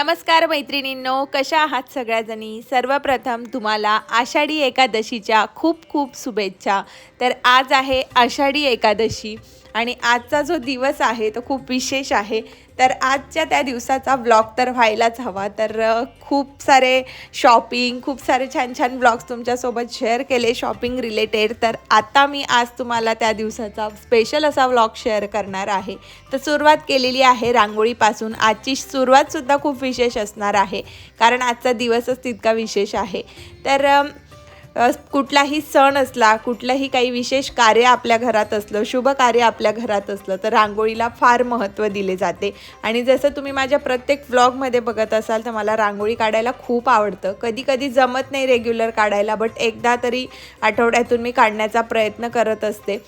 नमस्कार मैत्रिणींनो, कशा आहात सगळ्याजणी। सर्वप्रथम तुम्हाला आषाढी एकादशीच्या खूप खूप शुभेच्छा। तर आज आहे आषाढी एकादशी आणि आजचा जो दिवस आहे तो खूप विशेष आहे। तर आजच्या त्या दिवसाचा व्लॉग तर व्हायलाच हवा। तर खूप सारे शॉपिंग, खूप सारे छान छान व्लॉग्स तुमच्यासोबत शेअर केले शॉपिंग रिलेटेड। तर आता मी आज तुम्हाला त्या दिवसाचा स्पेशल असा व्लॉग शेअर करणार आहे। तर सुरुवात केलेली आहे रांगोळीपासून। आजची सुरुवातसुद्धा खूप विशेष असणार आहे, कारण आजचा दिवसच तितका विशेष आहे। तर कुठलाही सण असला, कुठलंही काही विशेष कार्य आपल्या घरात असलं, शुभ कार्य आपल्या घरात असलं तर रांगोळीला फार महत्त्व दिले जाते। आणि जसं तुम्ही माझ्या प्रत्येक व्लॉगमध्ये बघत असाल तर मला रांगोळी काढायला खूप आवडतं। कधी कधी जमत नाही रेग्युलर काढायला, बट एकदा तरी आठवड्यातून मी काढण्याचा प्रयत्न करत असते।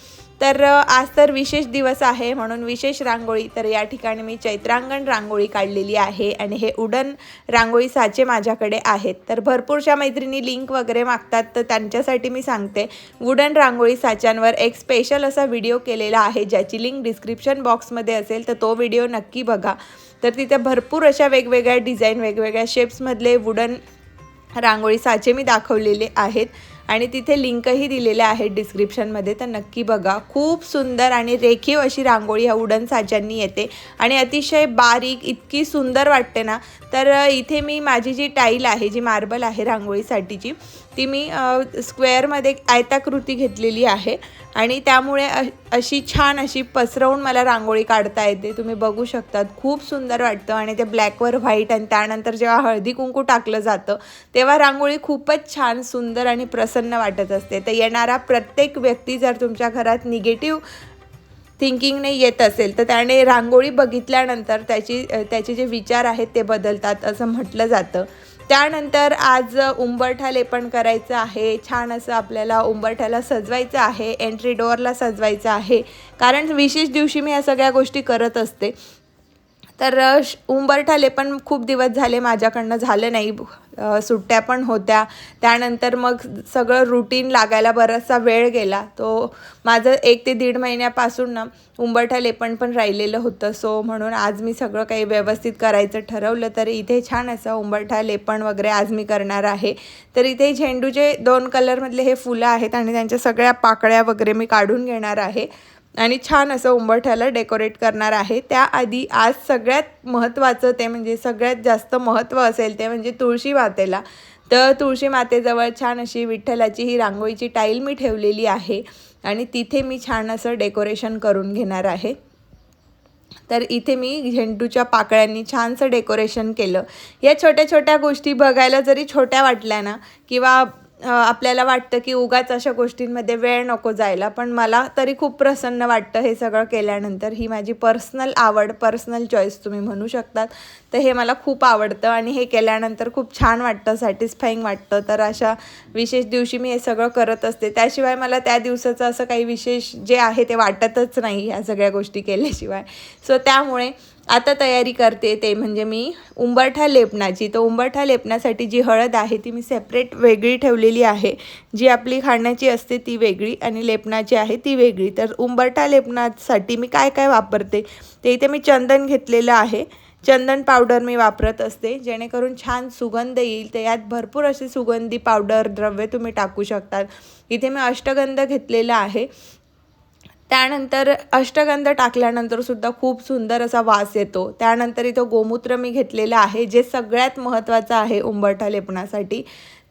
तर आज तर विशेष दिवस आहे म्हणून विशेष रांगोळी। तर या ठिकाणी मी चैत्रांगण रांगोळी काढलेली आहे आणि हे उडन रांगोळी साचे माझ्याकडे आहेत। तर भरपूरशा मैत्रिणी लिंक वगैरे मागतात, तर त्यांच्यासाठी मी सांगते, वुडन रांगोळी साच्यांवर एक स्पेशल असा व्हिडिओ केलेला आहे, ज्याची लिंक डिस्क्रिप्शन बॉक्समध्ये असेल, तर तो व्हिडिओ नक्की बघा। तर तिथे भरपूर अशा वेगवेगळ्या डिझाईन, वेगवेगळ्या शेप्समधले वुडन रांगोळी साचे मी दाखवलेले आहेत आणि तिथे लिंकही दिलेल्या आहेत डिस्क्रिप्शनमध्ये, तर नक्की बघा। खूप सुंदर आणि रेखीव अशी रांगोळी ह्या वुडन साच्यांनी येते आणि अतिशय बारीक, इतकी सुंदर वाटते ना। तर इथे मी माझी जी टाईल आहे, जी मार्बल आहे रांगोळीसाठीची, ती मी स्क्वेअरमध्ये आयताकृती घेतलेली आहे आणि त्यामुळे अशी छान अशी पसरवून मला रांगोळी काढता येते। तुम्ही बघू शकतात, खूप सुंदर वाटतं आणि ते ब्लॅकवर व्हाईट आणि त्यानंतर जेव्हा हळदी कुंकू टाकलं जातं तेव्हा रांगोळी खूपच छान, सुंदर आणि प्रसन्न वाटत असते। तर येणारा प्रत्येक व्यक्ती जर तुमच्या घरात निगेटिव्ह थिंकिंगने येत असेल तर त्याने रांगोळी बघितल्यानंतर त्याचे जे विचार आहेत ते बदलतात असं म्हटलं जातं। त्यानंतर आज उंबरठा लेपन करायचं आहे। छान असं आपल्याला उंबरठ्याला सजवायचं आहे, एंट्री डोअरला सजवायचं आहे, कारण विशेष दिवशी मी या सगळ्या गोष्टी करत असते। तर उंबरठा लेपन खूप दिवस झाले माझ्याकडनं झालं नाही, सुट्ट्या पण होत्या, त्यानंतर मग सगळं रुटीन लागायला बराचसा वेळ गेला। तो माझं 1 ते 1.5 महिन्यापासून ना उंबरठा लेपन पण राहिलेलं होतं। सो म्हणून आज मी सगळं काही व्यवस्थित करायचं ठरवलं। तर इथे छान असं उंबरठा लेपन वगैरे आज मी करणार आहे। तर इथे झेंडूचे 2 कलरमधले हे फुलं आहेत आणि त्यांच्या सगळ्या पाकळ्या वगैरे मी काढून घेणार आहे आणि छान असं उंबरठ्याला डेकोरेट करणार आहे। त्याआधी आज सगळ्यात महत्त्वाचं ते म्हणजे सगळ्यात जास्त महत्त्व असेल ते म्हणजे तुळशी मातेला। तर तुळशी मातेजवळ छान अशी विठ्ठलाची ही रांगोळीची टाईल मी ठेवलेली आहे आणि तिथे मी छान असं डेकोरेशन करून घेणार आहे। तर इथे मी झेंडूच्या पाकळ्यांनी छानसं डेकोरेशन केलं। या छोट्या छोट्या गोष्टी बघायला जरी छोट्या वाटल्या ना, किंवा आपल्याला वाटतं की उगाच अशा गोष्टींमध्ये वेळ नको जायला, पण मला तरी खूप प्रसन्न वाटतं हे सगळं केल्यानंतर। ही माझी पर्सनल आवड, पर्सनल चॉईस तुम्ही म्हणू शकतात। तर हे मला खूप आवडतं आणि हे केल्यानंतर खूप छान वाटतं, सॅटिस्फाईंग वाटतं। तर अशा विशेष दिवशी मी हे सगळं करत असते, त्याशिवाय मला त्या दिवसाचं असं काही विशेष जे आहे ते वाटतच नाही ह्या सगळ्या गोष्टी केल्याशिवाय। सो त्यामुळे आता तयारी करते ते म्हणजे मी उंबरठा लेपनाची। तर उंबरठा लेपनासाठी जी हळद आहे ती मी सेपरेट वेगळी ठेवलेली आहे, जी आपली खाण्याची असते ती वेगळी आणि लेपनाची आहे ती वेगळी। तर उंबरठा लेपनासाठी मी काय काय वापरते ते इथे मी चंदन घेतलेलं आहे। चंदन पावडर मी वापरत असते जेणेकरून छान सुगंध येईल। तर यात भरपूर असे सुगंधी पावडर द्रव्य तुम्ही टाकू शकतात। इथे मी अष्टगंध घेतलेला आहे। त्यानंतर अष्टगंध टाकल्यानंतर सुद्धा खूप सुंदर असा वास येतो। त्यानंतर इथं गोमूत्र मी घेतलेलं आहे, जे सगळ्यात महत्त्वाचं आहे उंबरठा लेपनासाठी।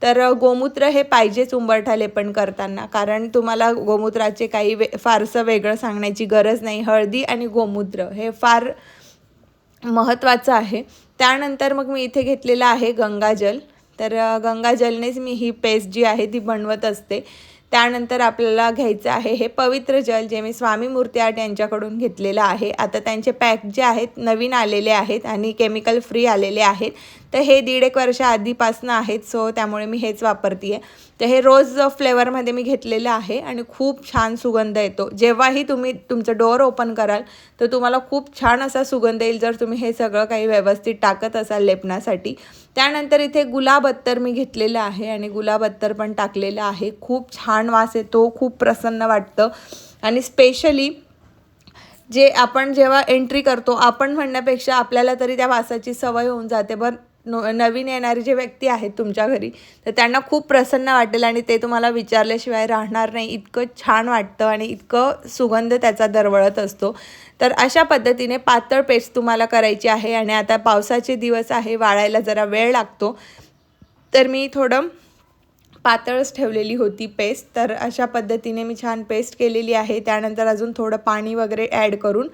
तर गोमूत्र हे पाहिजेच उंबरठा लेपन करताना, कारण तुम्हाला गोमूत्राचे काही फारसं वेगळं सांगण्याची गरज नाही। हळदी आणि गोमूत्र हे फार महत्त्वाचं आहे। त्यानंतर मग मी इथे घेतलेलं आहे गंगाजल। तर गंगाजलनेच मी ही पेस्ट जी आहे ती बनवत असते। त्यानंतर आपल्याला घ्यायचं आहे हे पवित्र जल, जे मी स्वामी मूर्ती आर्ट यांच्याकडून घेतलेलं आहे। आता त्यांचे पॅक जे आहेत नवीन आलेले आहेत आणि केमिकल फ्री आलेले आहेत। तर हे 1.5 वर्ष आधीपासून आहेत, सो त्यामुळे मी हेच वापरते आहे। तर हे रोज फ्लेवरमध्ये मी घेतलेलं आहे आणि खूप छान सुगंध येतो। जेव्हाही तुम्ही तुमचं डोअर ओपन कराल तर तुम्हाला खूप छान असा सुगंध येईल, जर तुम्ही हे सगळं काही व्यवस्थित टाकत असाल लेपनासाठी। त्यानंतर इथे गुलाब अत्तर मी घेतलेलं आहे आणि गुलाब अत्तर पण टाकलेलं आहे। खूप छान वास येतो, खूप प्रसन्न वाटतं आणि स्पेशली जे आपण जेव्हा एंट्री करतो, आपण म्हणण्यापेक्षा आपल्याला तरी त्या वासाची सवय होऊन जाते. नवीन येणारे जे व्यक्ती आहेत तुमच्या घरी, तर त्यांना खूप प्रसन्न वाटेल आणि ते तुम्हाला विचारल्याशिवाय राहणार नाही. इतकं छान वाटतं आणि इतकं सुगंध त्याचा दरवळत असतो. तर अशा पद्धतीने पातळ पेस्ट तुम्हाला करायची आहे. आणि आता पावसाचे दिवस आहे, वाळायला जरा वेळ लागतो, तर मी थोडं पातळच ठेवलेली होती पेस्ट. तर अशा पद्धतीने मी छान पेस्ट केलेली आहे. त्यानंतर अजून थोडं पाणी वगैरे ॲड करून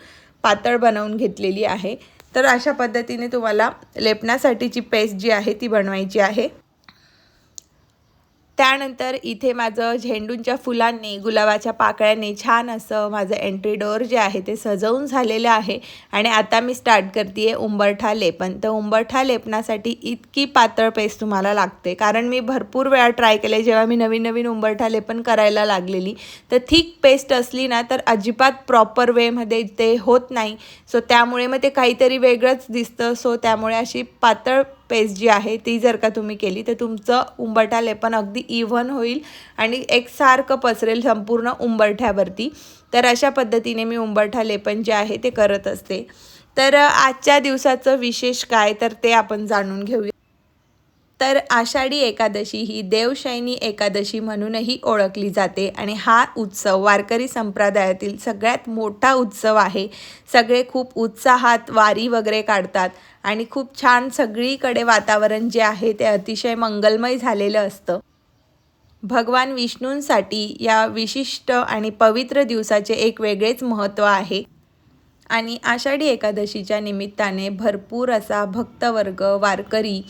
पातळ बनवून घेतलेली आहे. तर अशा पद्धतीने तुम्हाला लेपण्यासाठीची पेस्ट जी आहे ती बनवायची आहे. त्यानंतर इथे माझं झेंडूंच्या फुलांनी, गुलाबाच्या पाकळ्यांनी छान असं माझं एंट्री डोअर जे आहे ते सजवून झालेलं आहे. आणि आता मी स्टार्ट करते आहे उंबरठा लेपन. तर उंबरठा लेपनासाठी इतकी पातळ पेस्ट तुम्हाला लागते, कारण मी भरपूर वेळा ट्राय केले जेव्हा मी नवीन नवीन उंबरठा लेपन करायला लागलेली. तर थिक पेस्ट असली ना तर अजिबात प्रॉपर वेमध्ये ते होत नाही. सो त्यामुळे मग ते काहीतरी वेगळंच दिसतं. सो त्यामुळे अशी पातळ पेस्ट जी आहे ती जर का तुम्ही केली तर तुमचं उंबरठा लेपन अगदी इव्हन होईल आणि एकसारखं पसरेल संपूर्ण उंबरठ्यावरती. तर अशा पद्धतीने मी उंबरठा लेपन जे आहे ते करत असते. तर आजच्या दिवसाचं विशेष काय तर ते आपण जाणून घेऊया. तर आषाढी एकादशी ही देवशयनी एकादशी म्हणूनही ओळखली जाते आणि हा उत्सव वारकरी संप्रदायातील सगळ्यात मोठा उत्सव आहे. सगळे खूप उत्साहात वारी वगैरे काढतात आणि खूप छान सगळीकडे वातावरण जे आहे ते अतिशय मंगलमय झालेलं असतं. भगवान विष्णूंसाठी या विशिष्ट आणि पवित्र दिवसाचे एक वेगळेच महत्त्व आहे. आणि आषाढी एकादशीच्या निमित्ताने भरपूर असा भक्तवर्ग, वारकरी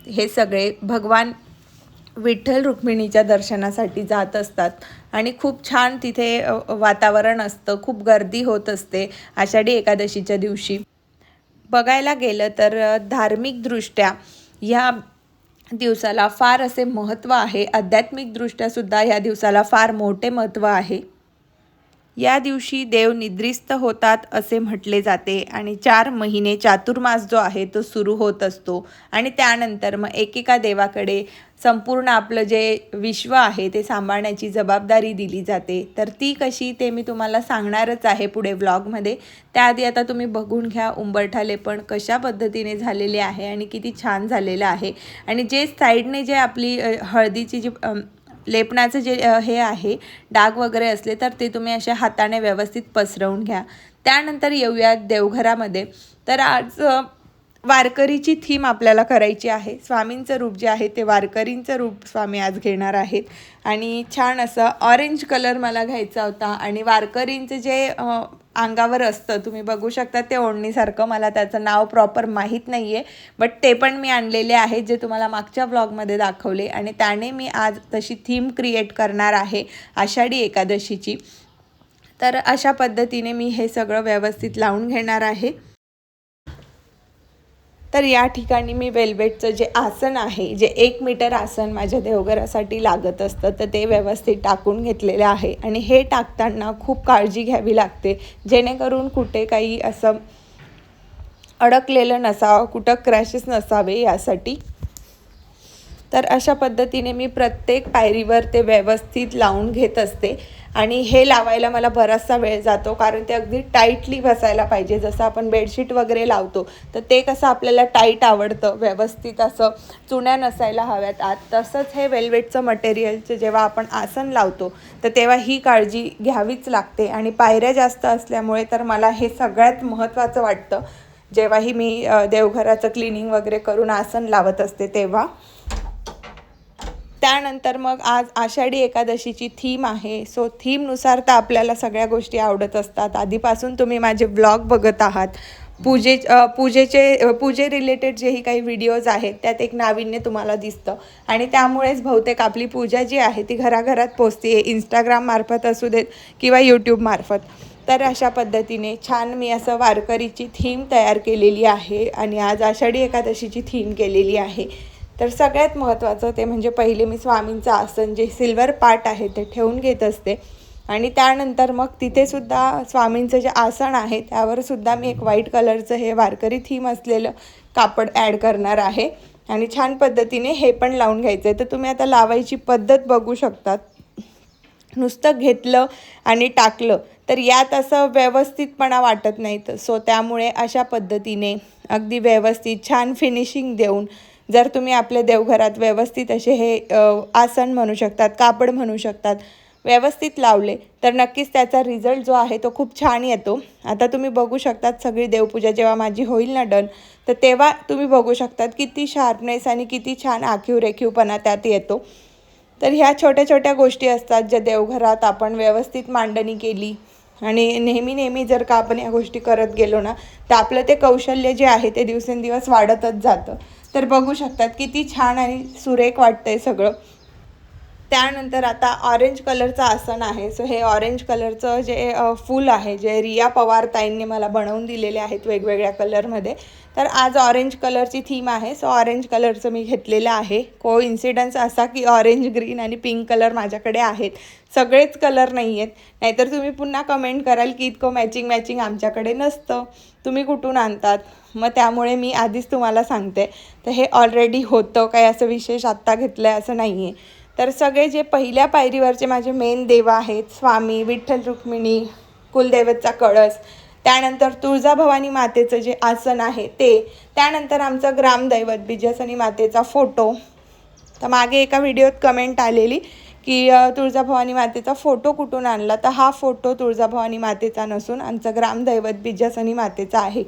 हे सगळे भगवान विठ्ठल रुक्मिणीच्या दर्शनासाठी जात असतात आणि खूप छान तिथे वातावरण असतं. खूप गर्दी होत असते आषाढी एकादशीच्या दिवशी. बघायला गेलं तर धार्मिकदृष्ट्या ह्या दिवसाला फार असे महत्त्व आहे. आध्यात्मिकदृष्ट्यासुद्धा ह्या दिवसाला फार मोठे महत्त्व आहे. या दिवशी देव निद्रिस्त होतात असे म्हटले जाते आणि 4 महिने चातुर्मास जो आहे तो सुरू होत असतो. आणि त्यानंतर मग एकेका देवाकडे संपूर्ण आपलं जे विश्व आहे ते सांभाळण्याची जबाबदारी दिली जाते. तर ती कशी ते मी तुम्हाला सांगणारच आहे पुढे व्लॉगमध्ये. त्याआधी आता तुम्ही बघून घ्या उंबरठा लेपन कशा पद्धतीने झालेले आहे आणि किती छान झालेलं आहे. आणि जे साईडने जे आपली हळदीची जी लेपनाचं जे हे आहे डाग वगैरे असले तर ते तुम्ही अशा हाताने व्यवस्थित पसरवून घ्या. त्यानंतर येऊयात देवघरामध्ये. तर आज वारकरीची थीम आपल्याला करायची आहे. स्वामींचं रूप जे आहे ते वारकरींचं रूप स्वामी आज घेणार आहेत. आणि छान असं ऑरेंज कलर मला घ्यायचा होता. आणि वारकरींचं जे अंगावर असतं तुम्ही बघू शकता ते ओढणीसारखं, मला त्याचं नाव प्रॉपर माहीत नाही आहे, बट ते पण मी आणलेले आहेत जे तुम्हाला मागच्या ब्लॉगमध्ये दाखवले. आणि त्याने मी आज तशी थीम क्रिएट करणार आहे आषाढी एकादशीची. तर अशा पद्धतीने मी हे सगळं व्यवस्थित लावून घेणार आहे. तर या ठिकाणी मी वेल्वेटचं जे आसन आहे, जे 1 मीटर आसन माझ्या देवघरासाठी लागत असतं, तर ते व्यवस्थित टाकून घेतलेलं आहे. आणि हे टाकताना खूप काळजी घ्यावी लागते जेणेकरून कुठे काही असं अडकलेलं नसावं, कुठं क्रॅशेस नसावे यासाठी. तर अशा पद्धतीने मी प्रत्येक पायरीवर ते व्यवस्थित लावून घेत असते. आणि हे लावायला मला बराचसा वेळ जातो कारण ते अगदी टाईटली बसायला पाहिजे. जसं आपण बेडशीट वगैरे लावतो तर ते कसं आपल्याला टाईट आवडतं, व्यवस्थित असं चुण्या नसायला हव्यात आत, तसंच हे वेल्वेटचं मटेरियलचं जेव्हा आपण आसन लावतो तर तेव्हा ही काळजी घ्यावीच लागते. आणि पायऱ्या जास्त असल्यामुळे तर मला हे सगळ्यात महत्त्वाचं वाटतं जेव्हाही मी देवघराचं क्लिनिंग वगैरे करून आसन लावत असते तेव्हा. त्यानंतर मग आज आषाढी एकादशीची थीम आहे. सो थीमनुसार तर आपल्याला सगळ्या गोष्टी आवडत असतात. आधीपासून तुम्ही माझे ब्लॉग बघत आहात. पूजे रिलेटेड जेही काही व्हिडिओज आहेत त्यात एक नाविन्य तुम्हाला दिसतं आणि त्यामुळेच बहुतेक आपली पूजा जी आहे ती घराघरात पोचते, इंस्टाग्राममार्फत असू देत किंवा यूट्यूबमार्फत. तर अशा पद्धतीने छान मी असं वारकरीची थीम तयार केलेली आहे आणि आज आषाढी एकादशीची थीम केलेली आहे. तर सगळ्यात महत्त्वाचं ते म्हणजे पहिले मी स्वामींचं आसन जे सिल्वर पार्ट आहे ते ठेवून घेत असते. आणि त्यानंतर मग तिथेसुद्धा स्वामींचं जे आसन आहे त्यावरसुद्धा मी एक व्हाईट कलरचं हे वारकरी थीम असलेलं कापड ॲड करणार आहे. आणि छान पद्धतीने हे पण लावून घ्यायचं आहे. तर तुम्ही आता लावायची पद्धत बघू शकतात. नुसतं घेतलं आणि टाकलं तर यात असं व्यवस्थितपणा वाटत नाही. सो त्यामुळे अशा पद्धतीने अगदी व्यवस्थित छान फिनिशिंग देऊन जर तुम्ही आपल्या देवघरात व्यवस्थित असे हे आसन म्हणू शकतात, कापड म्हणू शकतात, व्यवस्थित लावले तर नक्कीच त्याचा रिझल्ट जो आहे तो खूप छान येतो. आता तुम्ही बघू शकतात सगळी देवपूजा जेव्हा माझी होईल ना डन, तर तेव्हा तुम्ही बघू शकतात किती शार्पनेस आणि किती छान आखीव रेखीवपणा त्यात येतो. तर ह्या छोट्या छोट्या गोष्टी असतात ज्या देवघरात आपण व्यवस्थित मांडणी केली आणि नेहमी जर का आपण या गोष्टी करत गेलो ना, तर आपलं ते कौशल्य जे आहे ते दिवसेंदिवस वाढतच जातं. तर बघू शकतात किती छान आणि सुरेख वाटतंय सगळं. त्यानंतर आता ऑरेंज कलरचं आसन आहे. सो हे ऑरेंज कलरचं जे फूल आहे, जे रिया पवार ताईंनी मला बनवून दिलेले आहेत वेगवेगळ्या कलरमध्ये. तर आज ऑरेंज कलरची थीम आहे. सो ऑरेंज कलरचं मी घेतलेलं आहे. कोइन्सिडन्स असा की ऑरेंज, ग्रीन आणि पिंक कलर माझ्याकडे आहेत. सगळेच कलर नाही आहेत, नाहीतर तुम्ही पुन्हा कमेंट कराल की इतकं मॅचिंग आमच्याकडे नसतं, तुम्ही कुठून आणतात. मग त्यामुळे मी आधीच तुम्हाला सांगते, तर हे ऑलरेडी होतं, काही असं विशेष आत्ता घेतलं आहे असं नाही आहे. तर सगळे जे पहिल्या पायरीवरचे माझे मेन देव आहेत, स्वामी, विठ्ठल रुक्मिणी, कुलदैवतचा कळस, त्यानंतर तुळजाभवानी मातेचं जे आसन आहे ते, त्यानंतर आमचं ग्रामदैवत बिजासनी मातेचा फोटो. तर मागे एका व्हिडिओत कमेंट आलेली की तुळजाभवानी मातेचा फोटो कुठून आणला, तर हा फोटो तुळजाभवानी मातेचा नसून आमचं ग्रामदैवत बिजासनी मातेचा आहे.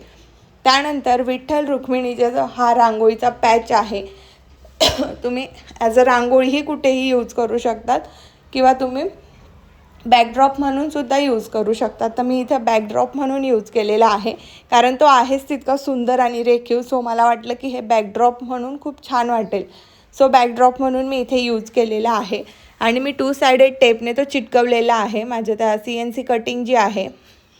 त्यानंतर विठ्ठल रुक्मिणीचा हा रांगोळीचा पॅच आहे. तुम्ही ॲज अ रांगोळीही कुठेही यूज करू शकतात किंवा तुम्ही बॅकड्रॉप म्हणून सुद्धा यूज करू शकतात. तर मी इथे बॅकड्रॉप म्हणून यूज केलेला आहे, कारण तो आहेच तितका सुंदर आणि रेखीव. सो मला वाटलं की हे बॅकड्रॉप म्हणून खूप छान वाटेल. सो बॅकड्रॉप म्हणून मी इथे यूज केलेला आहे आणि मी 2 साइडेड टेपने तो चिटकवलेला आहे. माझ्या त्या CNC कटिंग जी आहे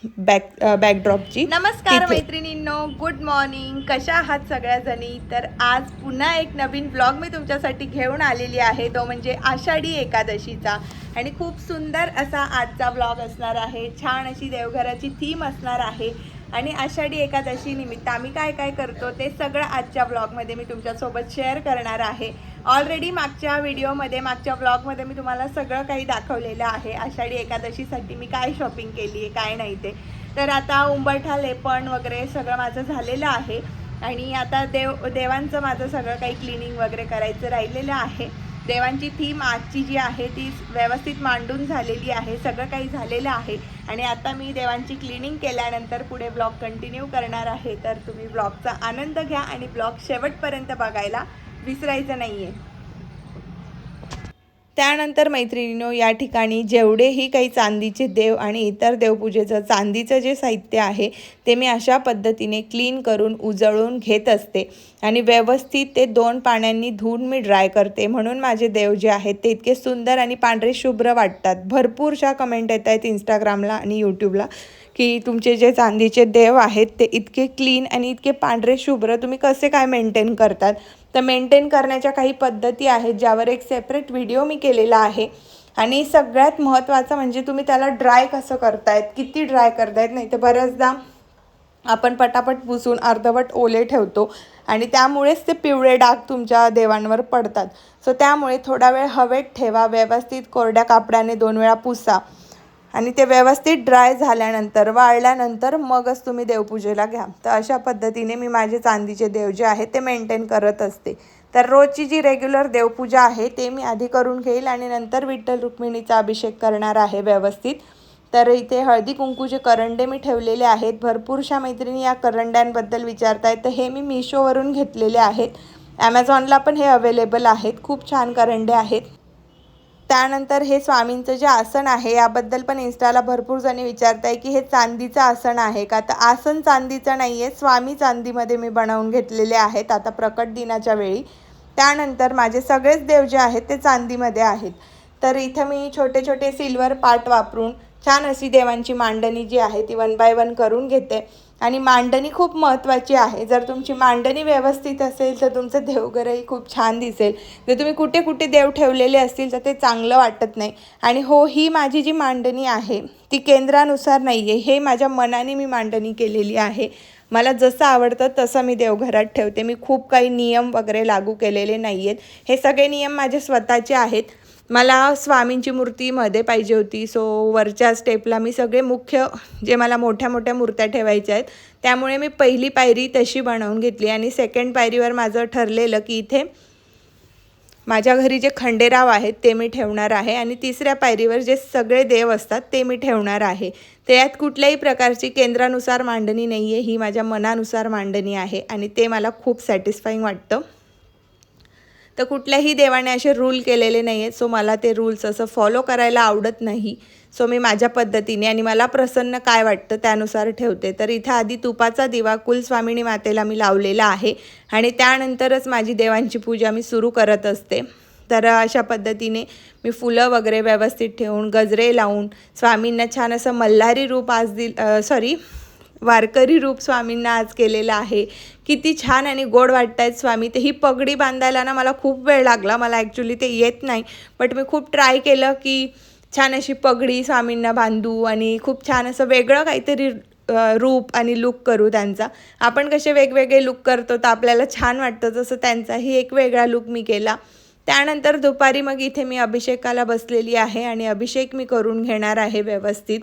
बॅकड्रॉपची. नमस्कार मैत्रिणींनो, गुड मॉर्निंग. कशा आहात सगळ्याजणी? तर आज पुन्हा एक नवीन ब्लॉग मी तुमच्यासाठी घेऊन आलेली आहे, तो म्हणजे आषाढी एकादशीचा. आणि खूप सुंदर असा आजचा ब्लॉग असणार आहे. छान अशी देवघराची थीम असणार आहे आणि आषाढी एकादशी निमित्त आम्ही काय काय करतो ते सगळं आजच्या ब्लॉगमध्ये मी तुमच्यासोबत शेअर करणार आहे. ऑलरेडी मागच्या व्हिडिओमध्ये, मागच्या ब्लॉगमध्ये मी तुम्हाला सगळं काही दाखवलेलं आहे. आषाढी एकादशीसाठी मी काय शॉपिंग केली आहे, काय नाही ते. तर आता उंबरठा लेपण वगैरे सगळं माझं झालेलं आहे आणि आता देवांचं माझं सगळं काही क्लिनिंग वगैरे करायचं राहिलेलं आहे. देवांची थीम आजची जी आहे ती व्यवस्थित मांडून झालेली आहे, सगळं काही झालेलं आहे आणि आता मी देवांची क्लिनिंग केल्यानंतर पुढे ब्लॉग कंटिन्यू करणार आहे. तर तुम्ही ब्लॉगचा आनंद घ्या आणि ब्लॉग शेवटपर्यंत बघायला विसरायचं नाही आहे. त्यानंतर मैत्रिणींनो, या ठिकाणी जेवढेही काही चांदीचे देव आणि इतर देवपूजेचं चांदीचं जे साहित्य आहे ते मी अशा पद्धतीने क्लीन करून उजळून घेत असते आणि व्यवस्थित ते 2 पाण्याने धुवून मी ड्राय करते. म्हणून माझे देव जे आहेत ते इतके सुंदर आणि पांढरे शुभ्र वाटतात. भरपूरशा कमेंट येत आहेत इंस्टाग्रामला आणि यूट्यूबला की तुमचे जे चांदीचे देव आहेत ते इतके क्लीन आणि इतके पांढरे शुभ्र तुम्ही कसे काय मेंटेन करतात. तर मेंटेन करण्याच्या काही पद्धती आहेत, ज्यावर एक सेपरेट व्हिडिओ मी केलेला आहे. आणि सगळ्यात महत्त्वाचं म्हणजे तुम्ही त्याला ड्राय कसं करतायत, किती ड्राय करतायत. नाही तर बऱ्याचदा आपण पटापट पुसून अर्धवट ओले ठेवतो आणि त्यामुळेच ते पिवळे डाग तुमच्या देवांवर पडतात. सो त्यामुळे थोडा वेळ हवेत ठेवा, व्यवस्थित कोरड्या कापडाने 2 वेळा पुसा आणि ते व्यवस्थित ड्राय झाल्यानंतर, वाळल्यानंतर मगच तुम्ही देवपूजेला घ्या. तर अशा पद्धतीने मी माझे चांदीचे देव जे आहेत ते मेंटेन करत असते. तर रोजची जी रेग्युलर देवपूजा आहे ते मी आधी करून घेईल आणि नंतर विठ्ठल रुक्मिणीचा अभिषेक करणार आहे व्यवस्थित. तर इथे हळदी कुंकूचे करंडे मी ठेवलेले आहेत. भरपूरशा मैत्रिणी या करंड्यांबद्दल विचारतायत, तर हे मी मिशोवरून घेतलेले आहेत. ॲमेझॉनला पण हे अवेलेबल आहेत. खूप छान करंडे आहेत. त्यानंतर हे स्वामींचं जे आसन आहे याबद्दल पण इंस्टाला भरपूर जणी विचारताय की हे चांदीचं आसन आहे का. तर आसन चांदीचं नाही आहे, स्वामी चांदीमध्ये मी बनवून घेतलेले आहेत आता प्रकट दिनाच्या वेळी. त्यानंतर माझे सगळेच देव जे आहेत ते चांदीमध्ये आहेत. तर इथं मी छोटे छोटे सिल्वर पार्ट वापरून छान अशी देवांची मांडणी जी आहे ती 1 बाय 1 करून घेते. आणि मांडणी खूप महत्त्वाची आहे. जर तुमची मांडणी व्यवस्थित असेल तर तुमचं देवघरही खूप छान दिसेल. जर तुम्ही कुठे कुठे देव ठेवलेले असतील तर ते चांगलं वाटत नाही. आणि हो, ही माझी जी मांडणी आहे ती केंद्रानुसार नाही आहे, हे माझ्या मनाने मी मांडणी केलेली आहे. मला जसं आवडतं तसं मी देवघरात ठेवते. मी खूप काही नियम वगैरे लागू केलेले नाही आहेत. हे सगळे नियम माझे स्वतःचे आहेत. मला स्वामींची मूर्ती मध्ये पाहिजे होती, सो वरच्या स्टेपला मी सगळे मुख्य जे मला मोठ्या मोठ्या मूर्त्या ठेवायच्या आहेत त्यामुळे मी पहिली पायरी तशी बनवून घेतली आणि सेकंड पायरीवर माझं ठरलेलं की इथे माझ्या घरी जे खंडेराव आहेत ते मी ठेवणार आहे आणि तिसऱ्या पायरीवर जे सगळे देव असतात ते मी ठेवणार आहे. त्यात कुठल्याही प्रकारची केंद्रानुसार मांडणी नाही आहे, ही माझ्या मनानुसार मांडणी आहे आणि ते मला खूप सॅटिस्फाईंग वाटतं. तर कुठल्याही देवाने असे रूल केलेले नाही आहेत, सो मला ते रूल्स असं फॉलो करायला आवडत नाही. सो मी माझ्या पद्धतीने आणि मला प्रसन्न काय वाटतं त्यानुसार ठेवते. तर इथं आधी तुपाचा दिवा कुलस्वामिनी मातेला मी लावलेला आहे आणि त्यानंतरच माझी देवांची पूजा मी सुरू करत असते. तर अशा पद्धतीने मी फुलं वगैरे व्यवस्थित ठेवून गजरे लावून स्वामींना छान असं मल्हारी रूप वारकरी रूप स्वामींना आज केलेलं आहे. किती छान आणि गोड वाटत आहेत स्वामी. तर ही पगडी बांधायला ना मला खूप वेळ लागला, मला ॲक्च्युली ते येत नाही, बट मी खूप ट्राय केलं की छान अशी पगडी स्वामींना बांधू आणि खूप छान असं वेगळं काहीतरी रूप आणि लुक करू त्यांचा. आपण कसे वेगवेगळे लुक करतो तर आपल्याला छान वाटतं, तसं त्यांचाही एक वेगळा लुक मी केला. त्यानंतर दुपारी मग इथे मी अभिषेकाला बसलेली आहे आणि अभिषेक मी करून घेणार आहे व्यवस्थित.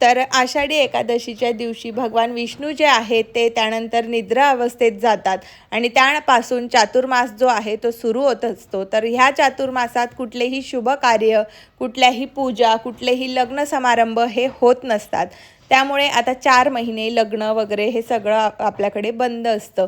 तर आषाढी एकादशीच्या दिवशी भगवान विष्णू जे आहेत ते त्यानंतर निद्रा अवस्थेत जातात आणि त्यापासून चातुर्मास जो आहे तो सुरू होत असतो. तर ह्या चातुर्मासात कुठलेही शुभ कार्य, कुठल्याही पूजा, कुठलेही लग्न समारंभ हे होत नसतात. त्यामुळे आता 4 महिने लग्न वगैरे हे सगळं आपल्याकडे बंद असतं.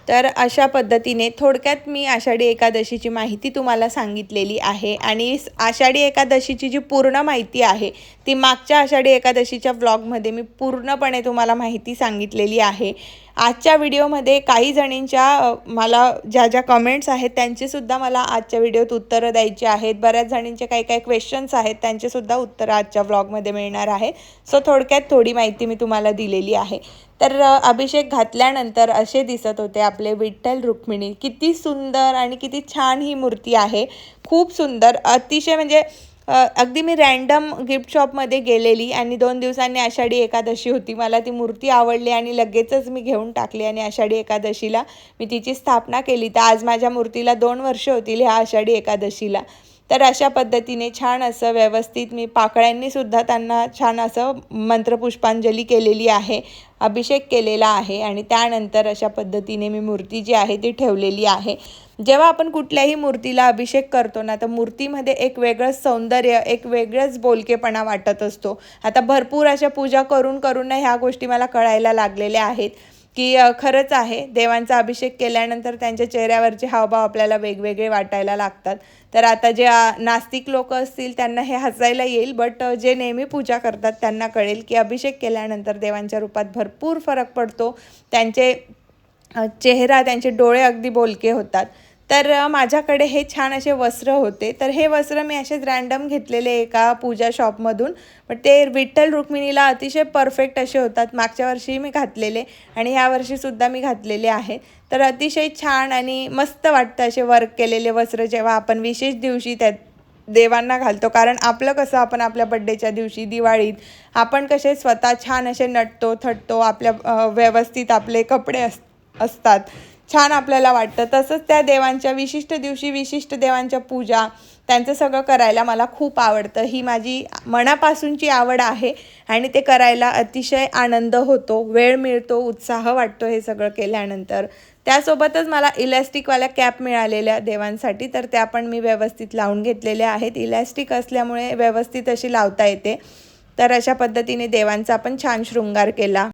तर अशा पद्धतीने थोडक्यात मी आषाढी एकादशीची माहिती तुम्हाला सांगितलेली आहे आणि आषाढी एकादशीची जी पूर्ण माहिती आहे ती मागच्या आषाढी एकादशीच्या व्लॉगमध्ये मी पूर्णपणे तुम्हाला माहिती सांगितलेली आहे. आजच्या व्हिडिओमध्ये काही जणींच्या मला ज्या कमेंट्स आहेत त्यांचीसुद्धा मला आजच्या व्हिडिओत उत्तरं द्यायची आहेत. बऱ्याच जणींचे काही क्वेश्चन्स आहेत त्यांचेसुद्धा उत्तरं आजच्या व्लॉगमध्ये मिळणार आहे. सो थोडक्यात थोडी माहिती मी तुम्हाला दिलेली आहे. तर अभिषेक घातल्यानंतर असे दिसत होते आपले विठ्ठल रुक्मिणी. किती सुंदर आणि किती छान ही मूर्ती आहे, खूप सुंदर, अतिशय म्हणजे अगदी मी रँडम गिफ्ट शॉपमध्ये गेलेली आणि 2 दिवसांनी आषाढी एकादशी होती. मला ती मूर्ती आवडली आणि लगेचच मी घेऊन टाकली आणि आषाढी एकादशीला मी तिची स्थापना केली. तर आज माझ्या मूर्तीला 2 वर्ष होतील ह्या आषाढी एकादशीला. तर अशा पद्धतीने छान असं व्यवस्थित मी पाकळ्यांनीसुद्धा त्यांना छान असं मंत्रपुष्पांजली केलेली आहे, अभिषेक केलेला आहे आणि त्यानंतर अशा पद्धतीने मी मूर्ती जी आहे ती ठेवलेली आहे. जेव्हा आपण कुठल्याही मूर्तीला अभिषेक करतो ना तर मूर्तीमध्ये एक वेगळंच सौंदर्य, एक वेगळंच बोलकेपणा वाटत असतो. आता भरपूर अशा पूजा करून ना ह्या गोष्टी मला कळायला लागलेल्या आहेत की खरंच आहे, देवांचा अभिषेक केल्यानंतर त्यांच्या चेहऱ्यावरचे हावभाव आपल्याला वेगवेगळे वाटायला लागतात. तर आता जे नास्तिक लोक असतील त्यांना हे हसायला येईल, बट जे नेहमी पूजा करतात त्यांना कळेल की अभिषेक केल्यानंतर देवांच्या रूपात भरपूर फरक पडतो. त्यांचे चेहरा, त्यांचे डोळे अगदी बोलके होतात. तर माझ्याकडे हे छान असे वस्त्र होते. तर हे वस्त्र मी असेच रँडम घेतलेले एका पूजा शॉपमधून, बट ते विठ्ठल रुक्मिणीला अतिशय परफेक्ट असे होतात. मागच्या वर्षी मी घातलेले आणि ह्या वर्षीसुद्धा मी घातलेले आहे. तर अतिशय छान आणि मस्त वाटतं असे वर्क केलेले वस्त्र जेव्हा आपण विशेष दिवशी त्या देवांना घालतो. कारण आपलं कसं, आपण आपल्या बड्डेच्या दिवशी, दिवाळीत आपण कसे स्वतः छान असे नटतो थटतो, आपल्या व्यवस्थित आपले कपडे असतात, छान आपल्याला वाटतं. तसंच त्या देवांच्या विशिष्ट दिवशी विशिष्ट देवांच्या पूजा, त्यांचं सगळं करायला मला खूप आवडतं. ही माझी मनापासूनची आवड आहे आणि ते करायला अतिशय आनंद होतो, वेळ मिळतो, उत्साह वाटतो हे सगळं केल्यानंतर. त्यासोबतच मला इलॅस्टिकवाल्या कॅप मिळालेल्या देवांसाठी, तर त्या पण मी व्यवस्थित लावून घेतलेल्या आहेत. इलॅस्टिक असल्यामुळे व्यवस्थित अशी लावता येते. तर अशा पद्धतीने देवांचा आपण छान शृंगार केला.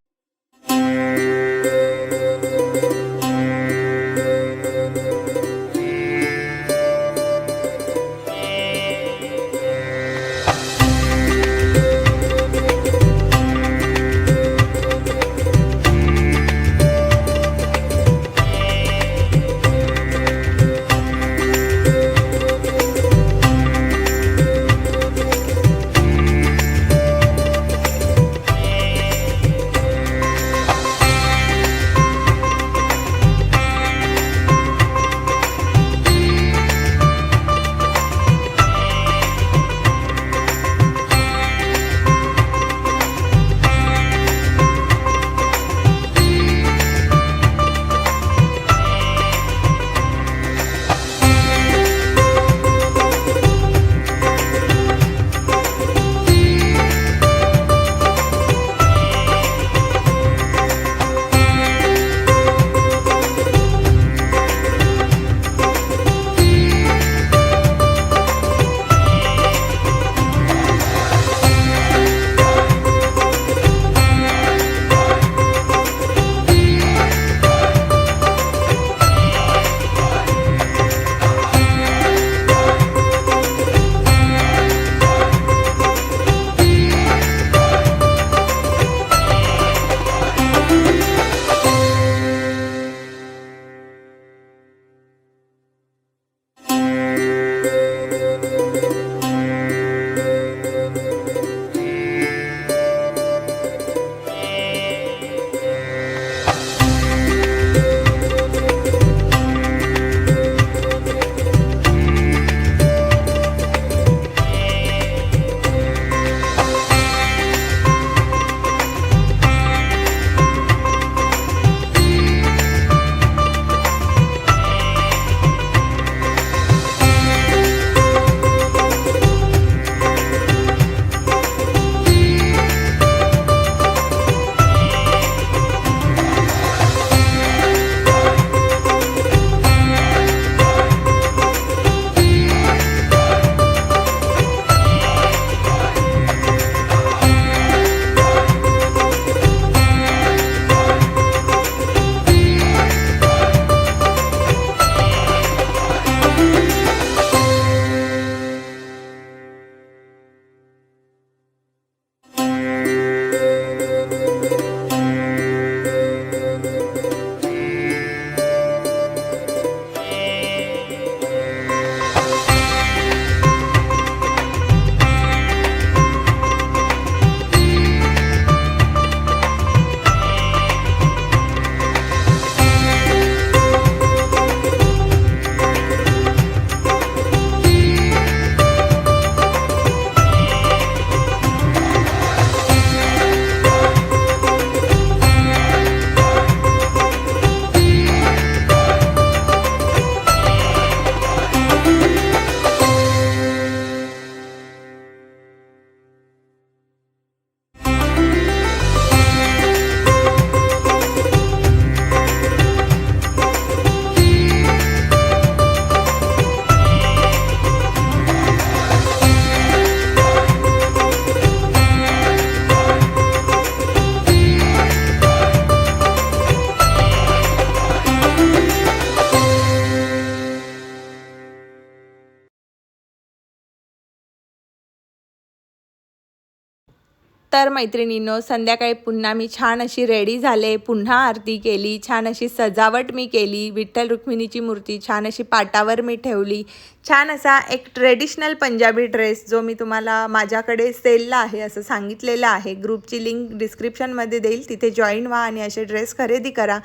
तर मैत्रिणींनो, संध्याकाळी पुन्हा मी छान अशी रेडी झाले, पुन्हा आरती केली, छान अशी सजावट मी केली, विठ्ठल रुक्मिणीची मूर्ती छान अशी पाटावर मी ठेवली, छान असा एक ट्रेडिशनल पंजाबी ड्रेस जो मी तुम्हाला माझ्याकडे सेलला आहे असं सांगितलेलं आहे, ग्रुपची लिंक डिस्क्रिप्शनमध्ये देईल, तिथे जॉईन व्हा आणि असे ड्रेस खरेदी करा।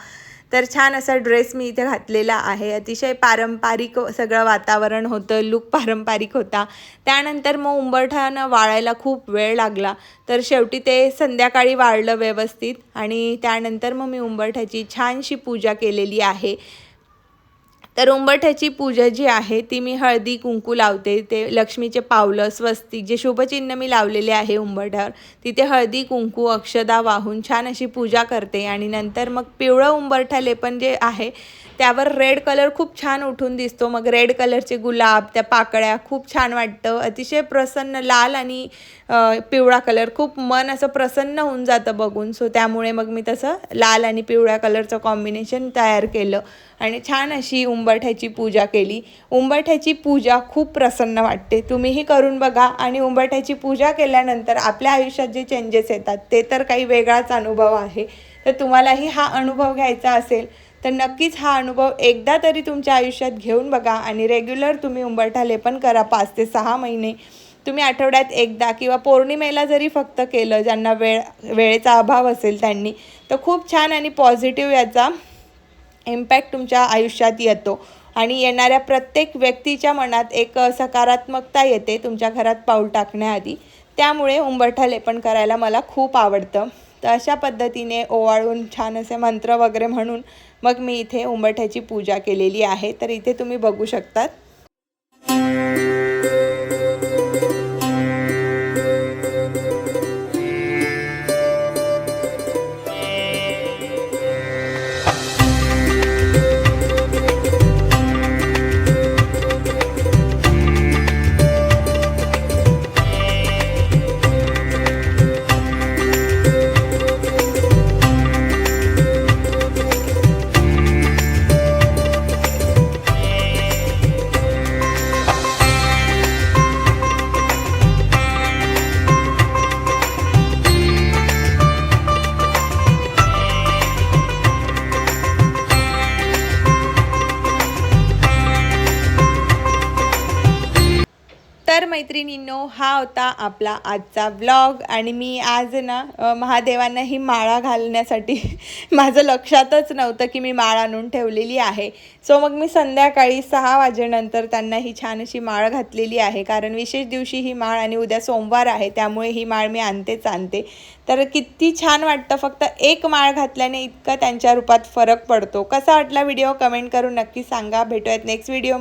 तर छान असा ड्रेस मी इथे घातलेला आहे, अतिशय पारंपरिक सगळं वातावरण होतं, लुक पारंपरिक होता। त्यानंतर मग उंबरठ्यानं वाळायला खूप वेळ लागला, तर शेवटी ते संध्याकाळी वाळलं व्यवस्थित आणि त्यानंतर मग मी उंबरठ्याची छानशी पूजा केलेली आहे। तर उंबरठ्याची पूजा जी आहे ती मी हळदी कुंकू लावते, ते लक्ष्मीचे पावलं स्वस्तिक जे शुभचिन्ह मी लावलेले आहे उंबरठ्यावर, तिथे हळदी कुंकू अक्षदा वाहून छान अशी पूजा करते आणि नंतर मग पिवळं उंबरठा लेपन जे आहे त्यावर रेड कलर खूप छान उठून दिसतो। मग रेड कलरचे गुलाब, त्या पाकळ्या खूप छान वाटतं, अतिशय प्रसन्न, लाल आणि पिवळा कलर खूप मन असं प्रसन्न होऊन जातं बघून। सो त्यामुळे मग मी तसं लाल आणि पिवळ्या कलरचं कॉम्बिनेशन तयार केलं आणि छान अशी उंबरठ्याची पूजा केली। उंबरठ्याची पूजा खूप प्रसन्न वाटते, तुम्हीही करून बघा आणि उंबरठ्याची पूजा केल्यानंतर आपल्या आयुष्यात जे चेंजेस येतात ते तर काही वेगळाच अनुभव आहे। तर तुम्हालाही हा अनुभव घ्यायचा असेल तर नक्कीच हा अनुभव एकदा तरी तुमच्या आयुष्यात घेऊन बघा आणि रेग्युलर तुम्ही उंबरठा लेपन करा। 5 ते 6 महिने तुम्ही आठवड्यात एकदा किंवा पौर्णिमेला जरी फक्त केलं, ज्यांना वेळेचा अभाव असेल त्यांनी, तर खूप छान आणि पॉझिटिव्ह याचा इम्पॅक्ट तुमच्या आयुष्यात येतो आणि येणाऱ्या प्रत्येक व्यक्तीच्या मनात एक सकारात्मकता येते तुमच्या घरात पाऊल टाकण्याआधी। त्यामुळे उंबरठा लेपन करायला मला खूप आवडतं। तर अशा पद्धतीने ओवाळून छान असे मंत्र वगैरे म्हणून मग मी इथे उंबरठ्याची पूजा केलेली आहे। तर इथे तुम्ही बघू शकतात। तर मैत्रिणींनो, हा होता आपला आजचा व्लॉग आणि मी आज ना महादेवांना ही माळा घालण्यासाठी माझं लक्षातच नव्हतं की मी माळ आणून ठेवलेली आहे। सो मग मी संध्याकाळी 6 वाजेनंतर त्यांना ही छान अशी माळ घातलेली आहे, कारण विशेष दिवशी ही माळ आणि उद्या सोमवार आहे त्यामुळे ही माळ मी आणते। तर किती छान वाटतं, फक्त एक माळ घातल्याने इतका त्यांच्या रूपात फरक पडतो। कसा वाटला व्हिडिओ कमेंट करून नक्की सांगा। भेटूयात नेक्स्ट व्हिडिओ।